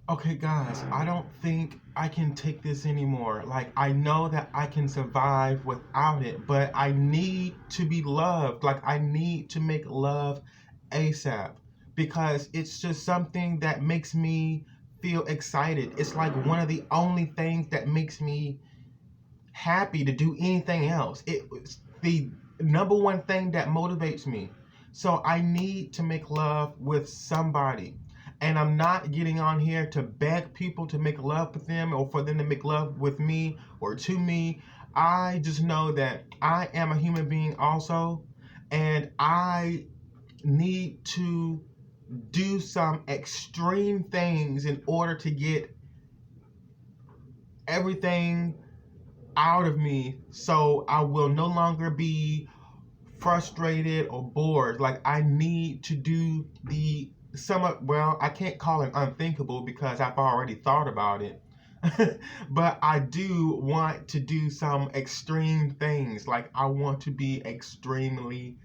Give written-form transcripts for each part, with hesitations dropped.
Okay, guys, I don't think I can take this anymore. Like, I know that I can survive without it, but I need to be loved. Like, I need to make love ASAP because it's just something that makes me feel excited. It's like one of the only things that makes me happy to do anything else. It's the number one thing that motivates me. So I need to make love with somebody. And I'm not getting on here to beg people to make love with them or for them to make love with me or to me. I just know that I am a human being also, and I need to do some extreme things in order to get everything out of me so I will no longer be frustrated or bored. Like, I need to do the somewhat, well, I can't call it unthinkable because I've already thought about it. But I do want to do some extreme things. Like, I want to be extremely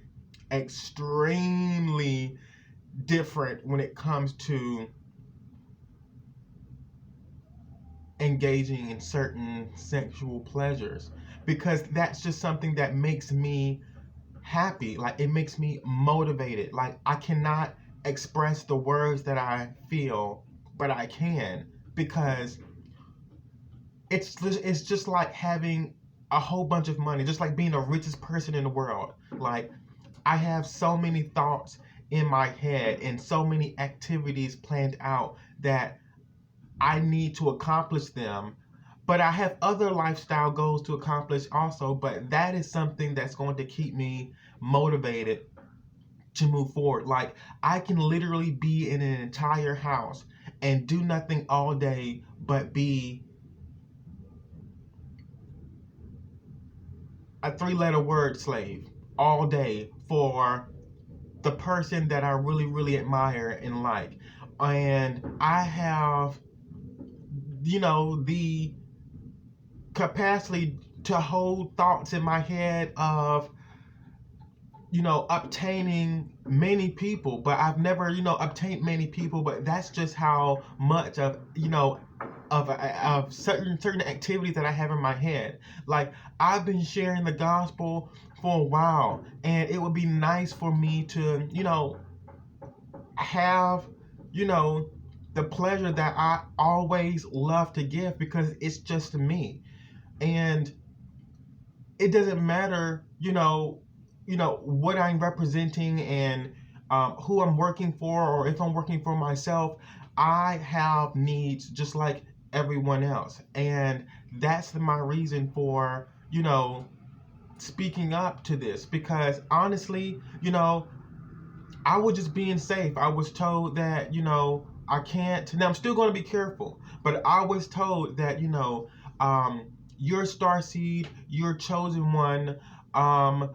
different when it comes to engaging in certain sexual pleasures, because that's just something that makes me happy. Like, it makes me motivated. Like, I cannot express the words that I feel, but I can, because it's just like having a whole bunch of money, just like being the richest person in the world. Like, I have so many thoughts in my head and so many activities planned out that I need to accomplish them. But I have other lifestyle goals to accomplish also, but that is something that's going to keep me motivated to move forward. Like, I can literally be in an entire house and do nothing all day but be a three-letter word slave all day for the person that I really, really admire and like. And I have, the capacity to hold thoughts in my head of, obtaining many people, but I've never, obtained many people. But that's just how much of, of certain activities that I have in my head. Like, I've been sharing the gospel for a while, and it would be nice for me to, have, you know, the pleasure that I always love to give, because it's just me. And it doesn't matter, what I'm representing and who I'm working for, or if I'm working for myself. I have needs just like everyone else, and that's my reason for, speaking up to this. Because honestly, I was just being safe. I was told that, I can't. Now, I'm still going to be careful, but I was told that, you're a star seed, you're a chosen one. Um,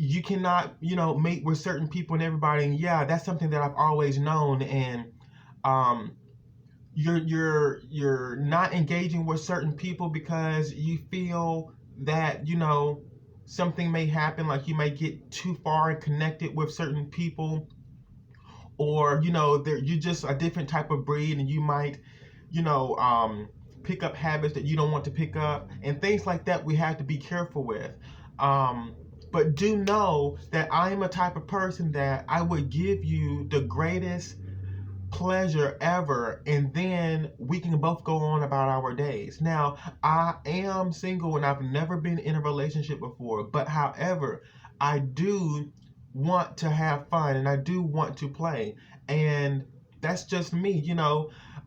you cannot, mate with certain people and everybody. And yeah, that's something that I've always known. And um, you're not engaging with certain people because you feel that, something may happen, like you may get too far and connected with certain people, or you're just a different type of breed, and you might, pick up habits that you don't want to pick up, and things like that we have to be careful with. um, but do know that I am a type of person that I would give you the greatest pleasure ever, and then we can both go on about our days. Now, I am single and I've never been in a relationship before, but however, I do want to have fun and I do want to play, and that's just me.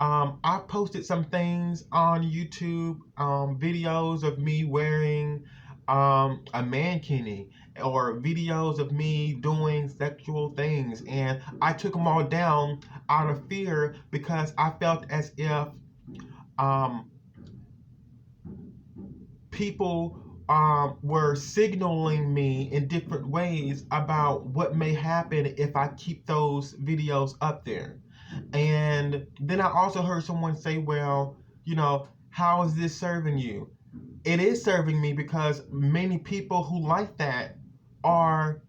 I posted some things on YouTube, videos of me wearing a mankini, or videos of me doing sexual things, and I took them all down out of fear, because I felt as if um, people were signaling me in different ways about what may happen if I keep those videos up there. And then I also heard someone say, well, how is this serving you? It is serving me, because many people who like that are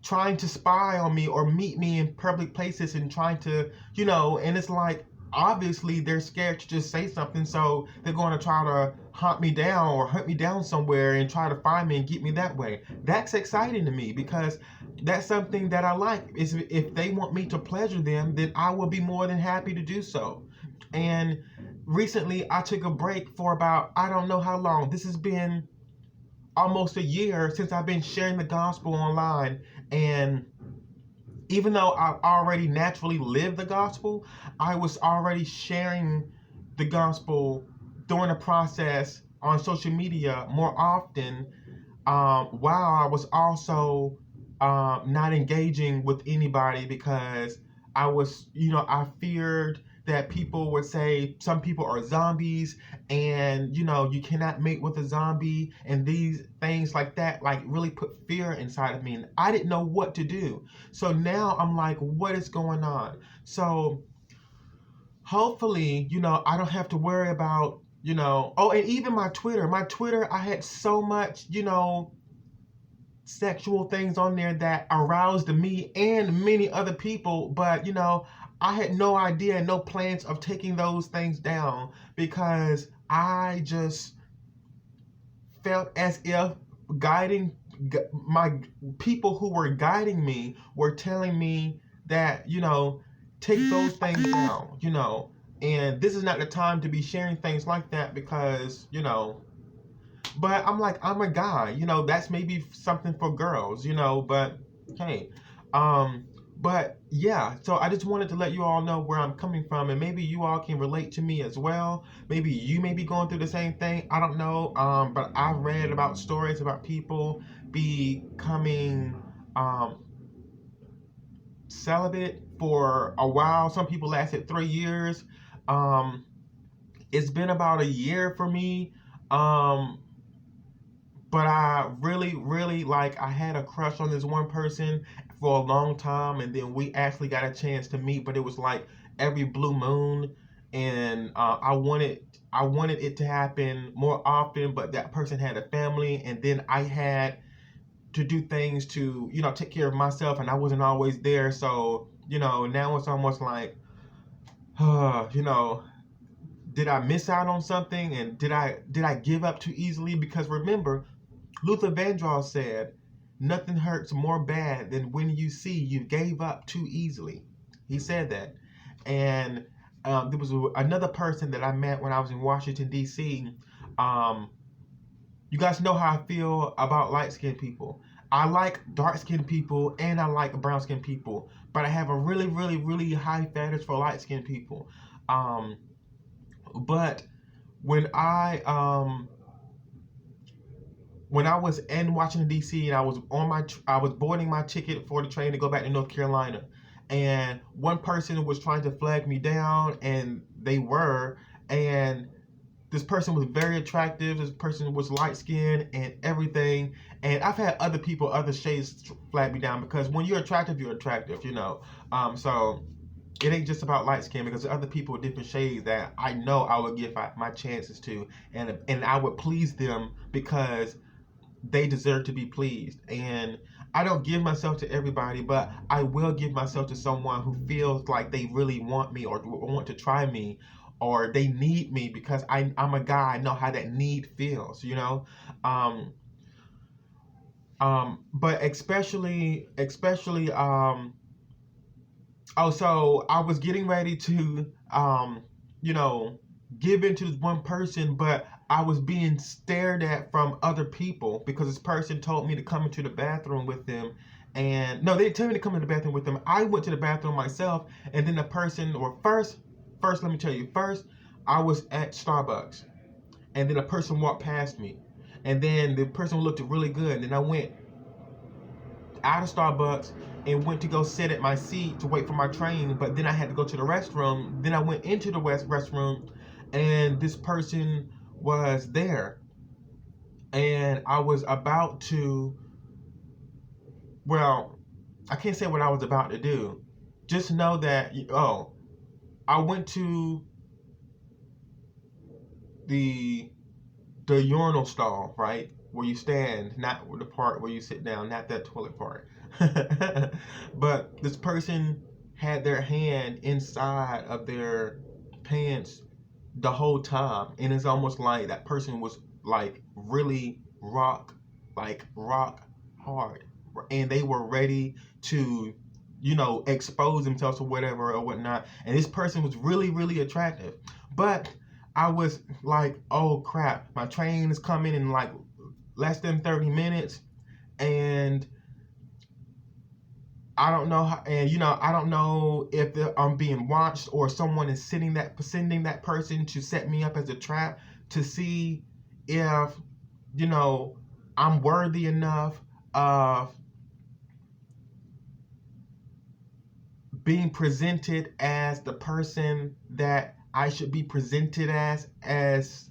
trying to spy on me or meet me in public places and trying to, and it's like, obviously they're scared to just say something, so they're going to try to hunt me down or hunt me down somewhere and try to find me and get me that way. That's exciting to me because that's something that I like. Is if they want me to pleasure them, then I will be more than happy to do so. And recently I took a break for about, I don't know how long. This has been almost a year since I've been sharing the gospel online. And even though I already naturally lived the gospel, I was already sharing the gospel during the process on social media more often, while I was also not engaging with anybody because I was, I feared that people would say some people are zombies and, you cannot mate with a zombie and these things like that, like really put fear inside of me. And I didn't know what to do. So now I'm like, what is going on? So hopefully, I don't have to worry about, oh, and even my Twitter, I had so much, sexual things on there that aroused me and many other people, but I had no idea, no plans of taking those things down because I just felt as if guiding my people who were guiding me were telling me that, take those things down, and this is not the time to be sharing things like that because, but I'm like, I'm a guy, that's maybe something for girls, but hey, but yeah, so I just wanted to let you all know where I'm coming from, and maybe you all can relate to me as well. Maybe you may be going through the same thing. I don't know, but I've read about stories about people becoming celibate for a while. Some people lasted 3 years. It's been about a year for me. But I really, really I had a crush on this one person for a long time, and then we actually got a chance to meet, but it was like every blue moon, and I wanted it to happen more often, but that person had a family, and then I had to do things to, take care of myself, and I wasn't always there, so, now it's almost like, did I miss out on something, and did I give up too easily? Because remember, Luther Vandross said, nothing hurts more bad than when you see you gave up too easily. He said that. And there was another person that I met when I was in Washington, D.C. You guys know how I feel about light-skinned people. I like dark-skinned people and I like brown-skinned people. But I have a really, really, really high fetish for light-skinned people. But when I was in Washington D.C. and I was boarding my ticket for the train to go back to North Carolina, and one person was trying to flag me down, and and this person was very attractive. This person was light skinned and everything. And I've had other people, other shades flag me down because when you're attractive, So it ain't just about light skin because other people with different shades that I know I would give my chances to, and I would please them because they deserve to be pleased. And I don't give myself to everybody, but I will give myself to someone who feels like they really want me or want to try me or they need me because I'm a guy. I know how that need feels, but especially, so I was getting ready to, give in to this one person, but I was being stared at from other people because this person told me to come into the bathroom with them. And no, they didn't tell me to come into the bathroom with them. I went to the bathroom myself, and then the person, or first, let me tell you, first, I was at Starbucks, and then a person walked past me, and then the person looked really good, and then I went out of Starbucks and went to go sit at my seat to wait for my train, but then I had to go to the restroom. Then I went into the restroom, and this person was there, and I was about to, well, I can't say what I was about to do. Just know that, I went to the urinal stall, right? Where you stand, not the part where you sit down, not that toilet part. But this person had their hand inside of their pants the whole time, and it's almost like that person was like really rock hard, and they were ready to, expose themselves or whatever or whatnot. And this person was really, really attractive, but I was like, oh crap, my train is coming in like less than 30 minutes, and I don't know how, and I don't know if I'm being watched or someone is sending that person to set me up as a trap to see if I'm worthy enough of being presented as the person that I should be presented as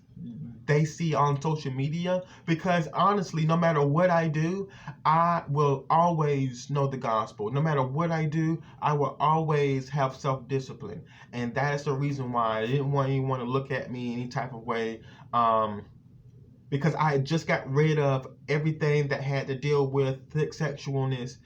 they see on social media. Because honestly, no matter what I do, I will always know the gospel. No matter what I do, I will always have self-discipline. And that is the reason why I didn't want anyone to look at me any type of way. Because I just got rid of everything that had to deal with thick sexualness,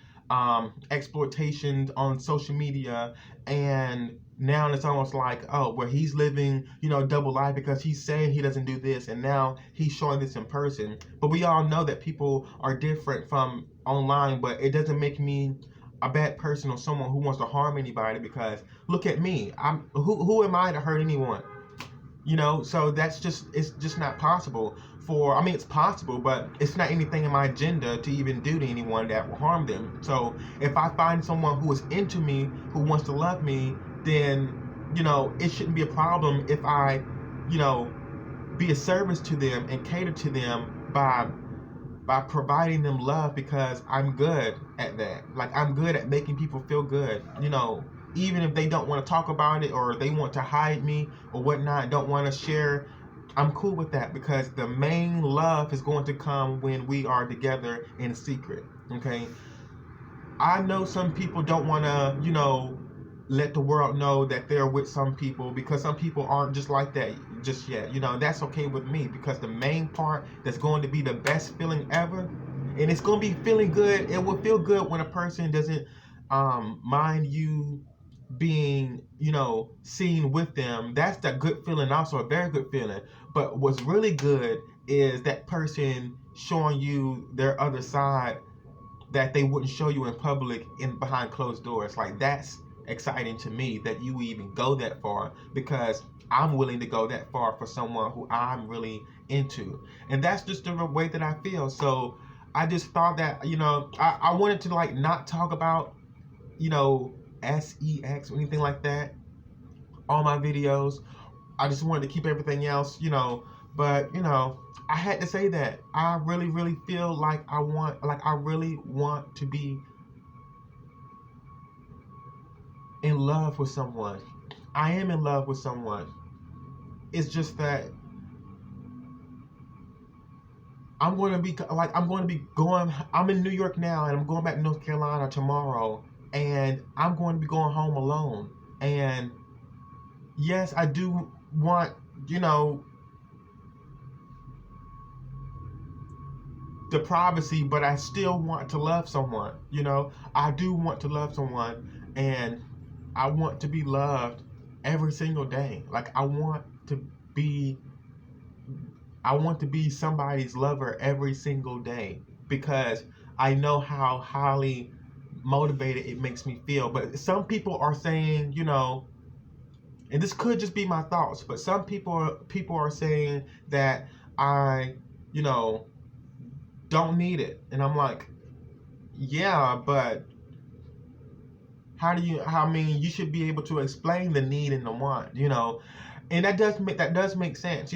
exploitation on social media, and now it's almost like, oh, where he's living, double life because he's saying he doesn't do this, and now he's showing this in person. But we all know that people are different from online, but it doesn't make me a bad person or someone who wants to harm anybody, because look at me. Who am I to hurt anyone? So it's just not possible it's possible, but it's not anything in my agenda to even do to anyone that will harm them. So if I find someone who is into me, who wants to love me, then, it shouldn't be a problem if I, be a service to them and cater to them by providing them love, because I'm good at that. Like, I'm good at making people feel good, even if they don't want to talk about it, or they want to hide me or whatnot, don't want to share. I'm cool with that, because the main love is going to come when we are together in secret. Okay. I know some people don't want to, let the world know that they're with some people, because some people aren't just like that just yet. That's okay with me, because the main part that's going to be the best feeling ever, and it's going to be feeling good. It will feel good when a person doesn't mind you being, seen with them. That's the good feeling, also a very good feeling. But what's really good is that person showing you their other side that they wouldn't show you in public, in behind closed doors. Like, that's exciting to me, that you even go that far, because I'm willing to go that far for someone who I'm really into. And that's just the way that I feel. So I just thought that, I wanted to like not talk about, sex or anything like that on my videos. I just wanted to keep everything else, but I had to say that I really, really feel like I really want to be in love with someone. I am in love with someone. It's just that I'm in New York now, and I'm going back to North Carolina tomorrow, and I'm going to be going home alone. And yes, I do want, the privacy, but I still want to love someone. I do want to love someone, and I want to be loved every single day. Like, I want to be somebody's lover every single day, because I know how highly motivated it makes me feel. But some people are saying, and this could just be my thoughts, but some people are saying that I, don't need it. And I'm like, yeah, but you should be able to explain the need and the want, and that does make sense,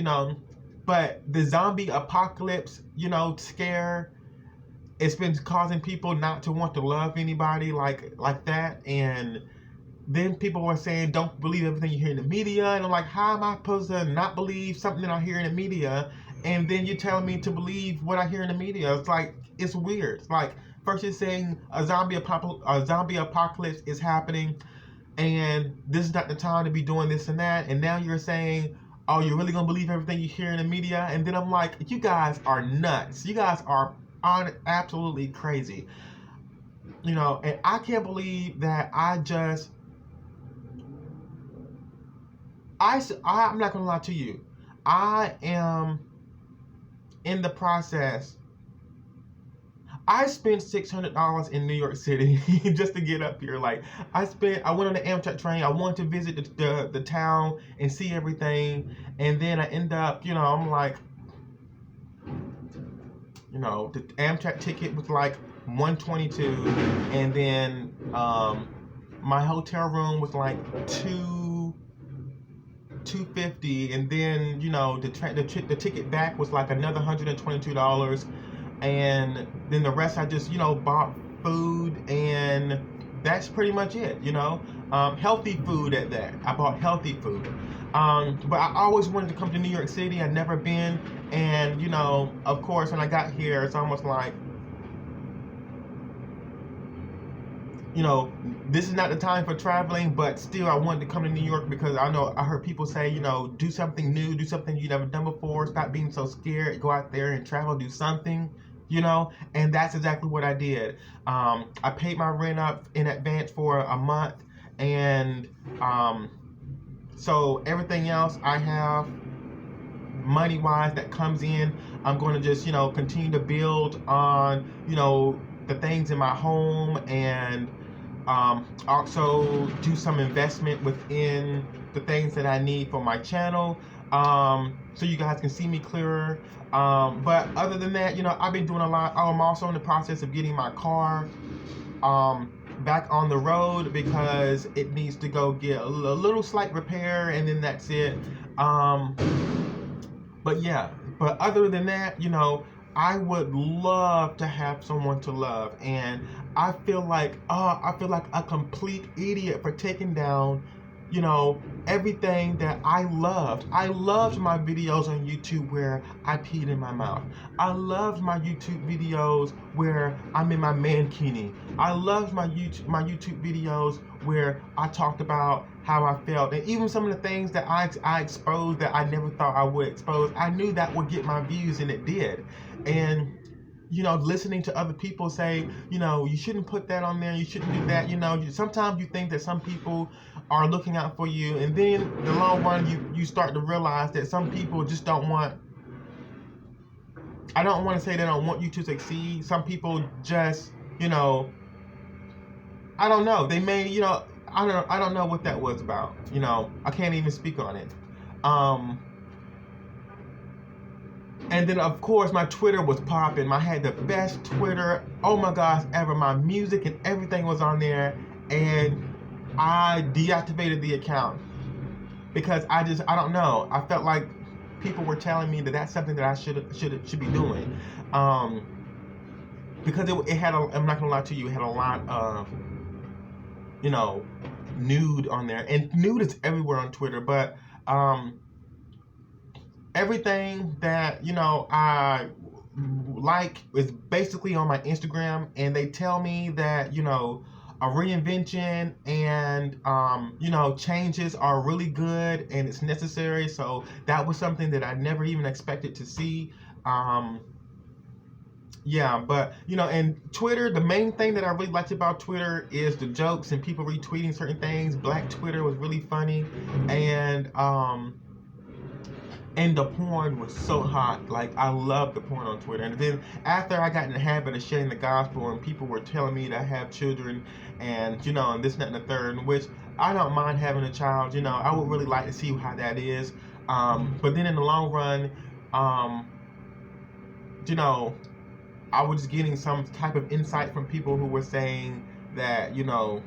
but the zombie apocalypse, scare, it's been causing people not to want to love anybody like that. And then people were saying, don't believe everything you hear in the media. And I'm like, how am I supposed to not believe something I hear in the media? And then you're telling me to believe what I hear in the media. It's like, it's weird. It's like, first you're saying a zombie apocalypse is happening, and this is not the time to be doing this and that. And now you're saying, oh, you're really going to believe everything you hear in the media? And then I'm like, you guys are nuts. You guys are absolutely crazy. you know, and I can't believe that I'm not gonna lie to you. I am in the process. I spent $600 in New York City just to get up here. Like I went on the Amtrak train. I wanted to visit the town and see everything, and then I end up, you know, I'm like, you know, the Amtrak ticket was like 122, and then my hotel room was like 250, and then, you know, the ticket back was like another $122, and then the rest I just, you know, bought food, and that's pretty much it, you know. Healthy food at that. I bought healthy food. But I always wanted to come to New York City. I'd never been, and, you know, of course, when I got here, it's almost like, you know, this is not the time for traveling, but still I wanted to come to New York because I heard people say, you know, do something new, do something you've never done before, stop being so scared, go out there and travel, do something, you know, and that's exactly what I did. I paid my rent up in advance for a month, and so everything else I have money-wise that comes in, I'm going to just, you know, continue to build on, you know, the things in my home, and also do some investment within the things that I need for my channel, so you guys can see me clearer. But other than that, you know, I've been doing a lot. I'm also in the process of getting my car back on the road because it needs to go get a little slight repair, and then that's it. But yeah, but other than that, you know, I would love to have someone to love, and I feel like a complete idiot for taking down, you know, everything that I loved. I loved my videos on YouTube where I peed in my mouth. I loved my YouTube videos where I'm in my mankini. I loved my YouTube videos where I talked about how I felt, and even some of the things that I exposed that I never thought I would expose. I knew that would get my views, and it did. And, you know, listening to other people say, you know, you shouldn't put that on there, you shouldn't do that, you know, sometimes you think that some people are looking out for you, and then in the long run you start to realize that some people just don't want, I don't want to say they don't want you to succeed. Some people just, you know, I don't know, they may, you know, I don't know what that was about, you know, I can't even speak on it. And then, of course, my Twitter was popping. I had the best Twitter, oh my gosh, ever. My music and everything was on there, and I deactivated the account because I don't know. I felt like people were telling me that that's something that I should be doing, because it had I'm not gonna lie to you, it had a lot of, you know, nude on there, and nude is everywhere on Twitter, but everything that, you know, I like is basically on my Instagram, and they tell me that, you know, a reinvention and, you know, changes are really good and it's necessary. So that was something that I never even expected to see. Yeah, but, you know, and Twitter, the main thing that I really liked about Twitter is the jokes and people retweeting certain things. Black Twitter was really funny, and the porn was so hot. Like, I love the porn on Twitter. And then after I got in the habit of sharing the gospel, and people were telling me to have children, and, you know, and this, that, and the third, which I don't mind having a child. You know, I would really like to see how that is. But then in the long run, you know, I was getting some type of insight from people who were saying that, you know,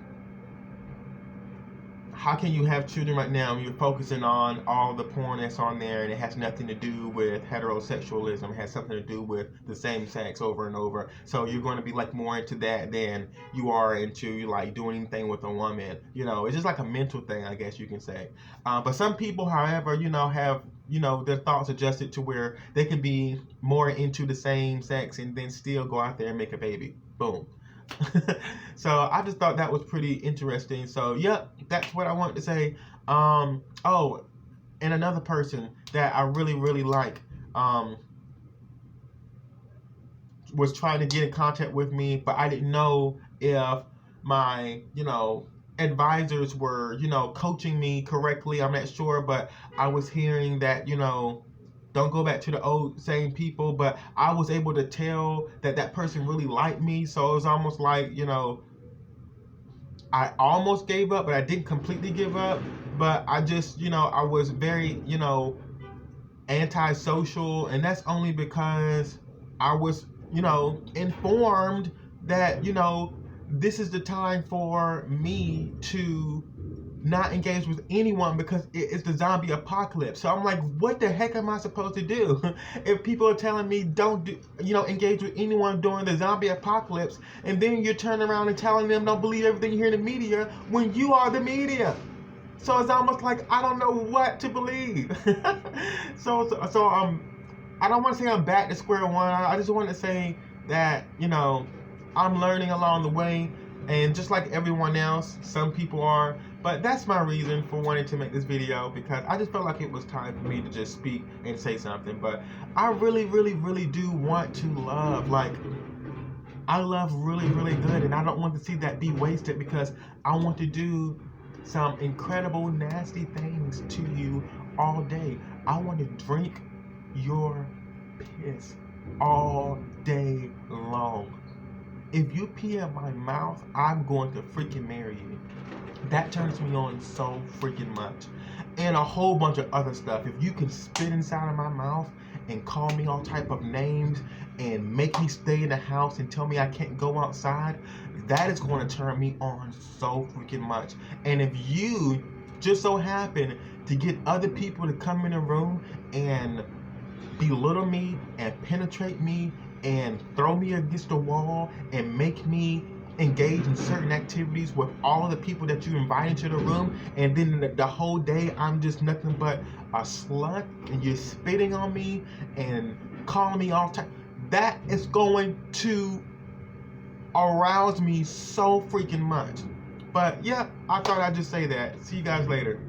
how can you have children right now and you're focusing on all the porn that's on there, and it has nothing to do with heterosexualism, it has something to do with the same sex over and over. So you're going to be like more into that than you are into like doing anything with a woman. You know, it's just like a mental thing, I guess you can say. But some people, however, you know, have, you know, their thoughts adjusted to where they can be more into the same sex and then still go out there and make a baby. Boom. So I just thought that was pretty interesting. So yep, that's what I wanted to say. Oh, and another person that I really like was trying to get in contact with me, but I didn't know if my, advisors were, coaching me correctly. I'm not sure, but I was hearing that, don't go back to the old same people, but I was able to tell that that person really liked me. So it was almost like, I almost gave up, but I didn't completely give up. But I just, I was very, antisocial, and that's only because I was, informed that, this is the time for me to not engage with anyone because it's the zombie apocalypse. So I'm like, what the heck am I supposed to do? If people are telling me don't do, engage with anyone during the zombie apocalypse, and then you're turning around and telling them don't believe everything you hear in the media when you are the media. So it's almost like I don't know what to believe. so I don't want to say I'm back to square one. I just want to say that, I'm learning along the way, and just like everyone else, some people are. But that's my reason for wanting to make this video, because I just felt like it was time for me to just speak and say something. But I really, really, really do want to love. Like, I love really, really good, and I don't want to see that be wasted, because I want to do some incredible, nasty things to you all day. I want to drink your piss all day long. If you pee in my mouth, I'm going to freaking marry you. That turns me on so freaking much. And a whole bunch of other stuff. If you can spit inside of my mouth and call me all type of names and make me stay in the house and tell me I can't go outside, that is going to turn me on so freaking much. And if you just so happen to get other people to come in the room and belittle me and penetrate me and throw me against the wall and make me engage in certain activities with all the people that you invite into the room, and then the whole day I'm just nothing but a slut, and you're spitting on me and calling me all time, that is going to arouse me so freaking much. But yeah, I thought I'd just say that. See you guys later.